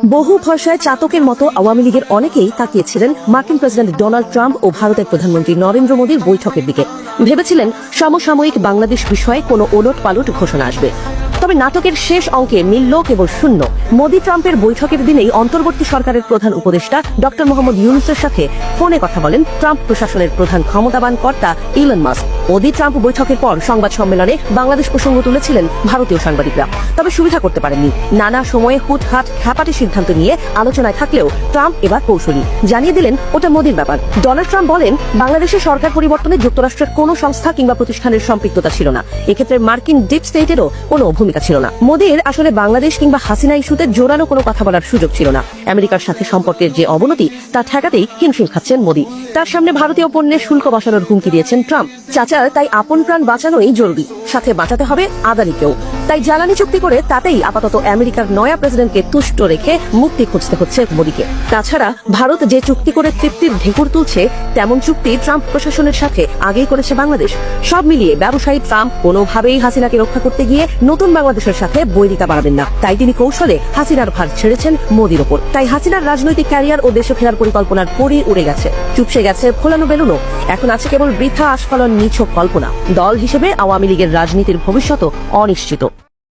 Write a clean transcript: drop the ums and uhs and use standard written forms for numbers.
বহু ভরসায় চাতকের মতো আওয়ামী লীগের অনেকেই তাকিয়েছিলেন মার্কিন প্রেসিডেন্ট ডোনাল্ড ট্রাম্প ও ভারতের প্রধানমন্ত্রী নরেন্দ্র মোদীর বৈঠকের দিকে। ভেবেছিলেন সমসাময়িক বাংলাদেশ বিষয়ে কোনো ওলট পালট ঘোষণা আসবে। তবে নাটকের শেষ অঙ্কে মিলল কেবল শূন্য। মোদী ট্রাম্পের বৈঠকের দিনেই অন্তর্বর্তী সরকারের প্রধান উপদেষ্টা ডক্টর মোহাম্মদ ইউনূসের সাথে ফোনে কথা বলেন ট্রাম্প প্রশাসনের প্রধান ক্ষমতাবান কর্তা ইলন মাস্ক। মোদী ট্রাম্প বৈঠকের পর সংবাদ সম্মেলনে বাংলাদেশ প্রসঙ্গ তুলেছিলেন ভারতীয় সাংবাদিকরা, তবে সুবিধা করতে পারেননি। নানা সময়ে হুটহাট খ্যাপাটে সিদ্ধান্ত নিয়ে আলোচনায় থাকলেও ট্রাম্প এবার কৌশলী, জানিয়ে দিলেন ওটা মোদীর ব্যাপার। ডোনাল্ড ট্রাম্প বলেন, বাংলাদেশের সরকার পরিবর্তনে যুক্তরাষ্ট্রের কোনো সংস্থা কিংবা প্রতিষ্ঠানের সম্পৃক্ততা ছিল না, এক্ষেত্রে মার্কিন ডিপ স্টেটেরও কোনো ভূমিকা ছিল না। মোদীর আসলে বাংলাদেশ কিংবা হাসিনা ইস্যুতে জোরালো কোনো কথা বলার সুযোগ ছিল না। আমেরিকার সাথে সম্পর্কের যে অবনতি তা ঠেকাতেই হিমশিম খাচ্ছেন মোদী। তার সামনে ভারতীয় পণ্যের শুল্ক বসানোর হুমকি দিয়েছেন ট্রাম্প। চাচার তাই আপন প্রাণ বাঁচানোই জরুরি, সাথে বাঁচাতে হবে আদানিকেও। তাই জ্বালানি চুক্তি করে তাতেই আপাতত আমেরিকার নয়া প্রেসিডেন্টকে তুষ্ট রেখে মুক্তি খুঁজতে হচ্ছে মোদীকে। তাছাড়া ভারত যে চুক্তি করে তৃপ্তির ঢেকুর তুলছে, তেমন চুক্তি ট্রাম্প প্রশাসনের সাথে আগেই করেছে বাংলাদেশ। সব মিলিয়ে ব্যবসায়ী ট্রাম্প কোনোভাবেই হাসিনাকে রক্ষা করতে গিয়ে নতুন বাংলাদেশের সাথে বৈরিতা বাড়াবেন না। তাই তিনি কৌশলে হাসিনার ভার ছেড়েছেন মোদীর ওপর। তাই হাসিনার রাজনৈতিক ক্যারিয়ার ও দেশে ফেরার পরিকল্পনার পরই উড়ে গেছে, চুপসে গেছে ফোলানো বেলুনও। এখন আছে কেবল বৃথা আস্ফালন, নিছক কল্পনা। দল হিসেবে আওয়ামী লীগের রাজনীতির ভবিষ্যৎ অনিশ্চিত।